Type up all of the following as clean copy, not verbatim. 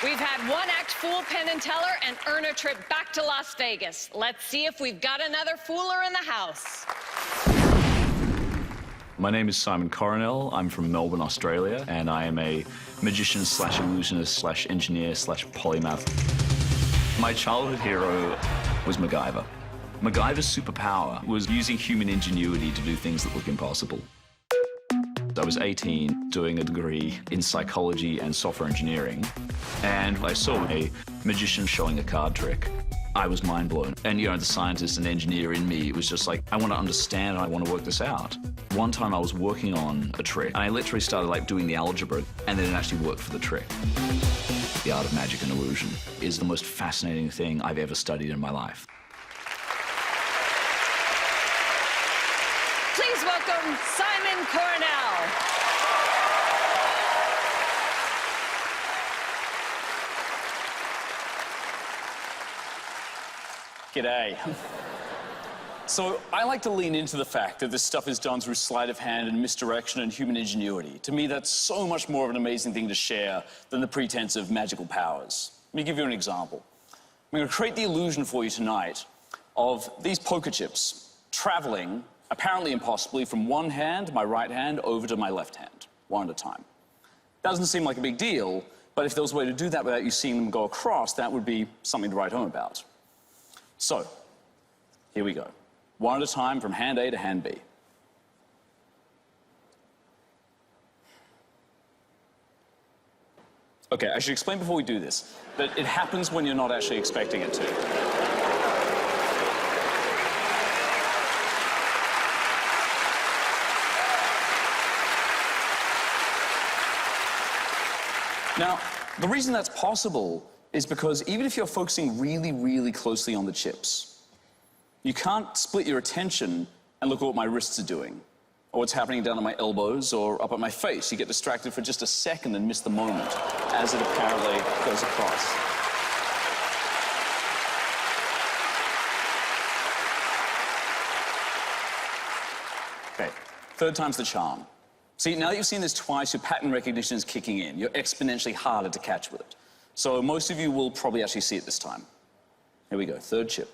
We've had one act fool Penn and Teller and earn a trip back to Las Vegas. Let's see if we've got another fooler in the house. My name is Simon Coronel. I'm from Melbourne, Australia, and I am a magician slash illusionist slash engineer slash polymath. My childhood hero was MacGyver. MacGyver's superpower was using human ingenuity to do things that look impossible. I was 18, doing a degree in psychology and software engineering, and I saw a magician showing a card trick. I was mind blown. And, the scientist and engineer in me was just like, I want to understand and I want to work this out. One time I was working on a trick, and I literally started doing the algebra, and then it actually worked for the trick. The art of magic and illusion is the most fascinating thing I've ever studied in my life. Please welcome Simon Coronel. G'day. So I like to lean into the fact that this stuff is done through sleight of hand and misdirection and human ingenuity. To me, that's so much more of an amazing thing to share than the pretense of magical powers. Let me give you an example. I'm going to create the illusion for you tonight of these poker chips traveling, apparently impossibly, from one hand, my right hand, over to my left hand, one at a time. Doesn't seem like a big deal, but if there was a way to do that without you seeing them go across, that would be something to write home about. So, here we go. One at a time from hand A to hand B. Okay, I should explain before we do this that it happens when you're not actually expecting it to. Now, the reason that's possible is because even if you're focusing really, really closely on the chips, you can't split your attention and look at what my wrists are doing, or what's happening down at my elbows or up at my face. You get distracted for just a second and miss the moment as it apparently goes across. Okay, third time's the charm. See, now that you've seen this twice, your pattern recognition is kicking in. You're exponentially harder to catch with it. So most of you will probably actually see it this time. Here we go, third chip.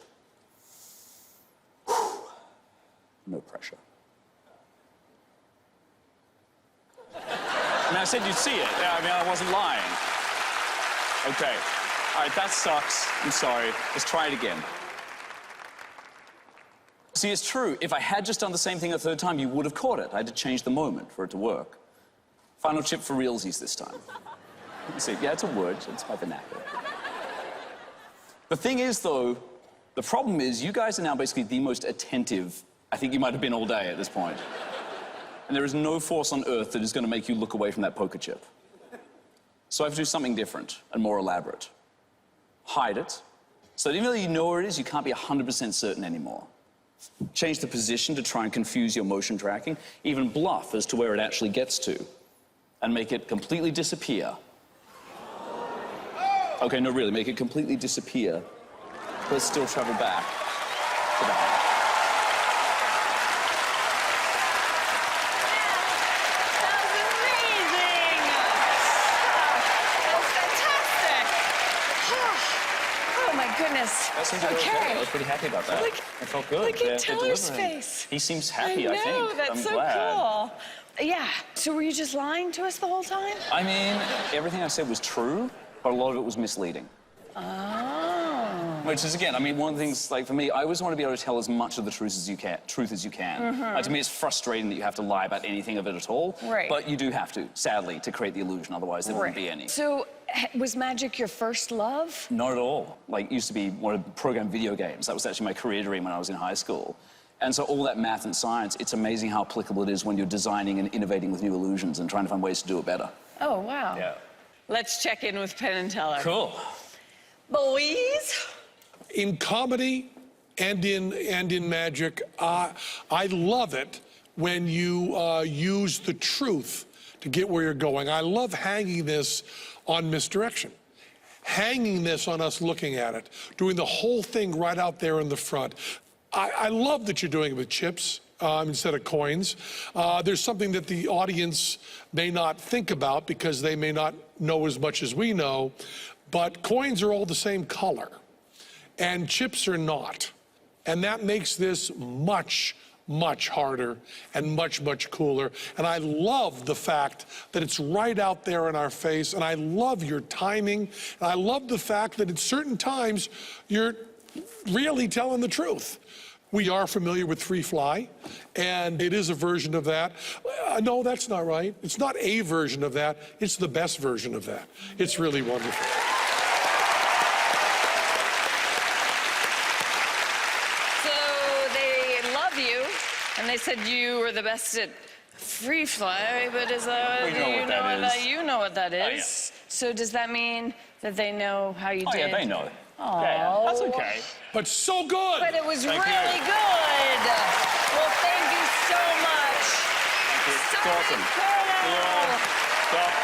Whew. No pressure. I mean, I said you'd see it. I mean, I wasn't lying. Okay. All right, that sucks. I'm sorry. Let's try it again. See, it's true. If I had just done the same thing a third time, you would have caught it. I had to change the moment for it to work. Final chip for realsies this time. See, yeah, it's a word. It's my vernacular. The thing is, though, the problem is you guys are now basically the most attentive I think you might have been all day at this point. And there is no force on earth that is going to make you look away from that poker chip. So I have to do something different and more elaborate. Hide it, so that even though you know where it is, you can't be 100% certain anymore. Change the position to try and confuse your motion tracking, even bluff as to where it actually gets to, and make it completely disappear. Okay, no, really, make it completely disappear, but still travel back to the hand. Goodness. Okay. I was pretty happy about that. I felt good. Look at Teller's face. He seems happy, I think. That's I'm so glad. cool. Yeah. So were you just lying to us the whole time? I mean, everything I said was true, but a lot of it was misleading. Oh. Which is, again, I mean, one of the things, like, for me, I always want to be able to tell as much of the truth as you can. Mm-hmm. To me, it's frustrating that you have to lie about anything of it at all. Right. But you do have to, sadly, to create the illusion. Otherwise, there wouldn't be any. So, was magic your first love? Not at all. Like, used to be one of program video games. That was actually my career dream when I was in high school. And so all that math and science, it's amazing how applicable it is when you're designing and innovating with new illusions and trying to find ways to do it better. Oh, wow. Yeah. Let's check in with Penn and Teller. Cool. Boys? In comedy and in magic, I love it when you use the truth to get where you're going. I love hanging this on misdirection, hanging this on us looking at it, doing the whole thing right out there in the front. I love that you're doing it with chips. instead of coins. There's something that the audience may not think about because they may not know as much as we know, but coins are all the same color, and chips are not. And that makes this much harder and much cooler. And I love the fact that it's right out there in our face, and I love your timing, and I love the fact that at certain times you're really telling the truth. We are familiar with Free Fly, and it is a version of that. No, that's not right. It's not a version of that. It's the best version of that. It's really wonderful. And they said you were the best at Free Fly, but is that, you know what that is? Oh, yeah. So does that mean that they know how you did? Yeah, they know. Oh. Yeah, that's okay. But so good! But it was Thank really you. good. Well, thank you so much. Thank you. Simon It's awesome. Coronel. Yeah.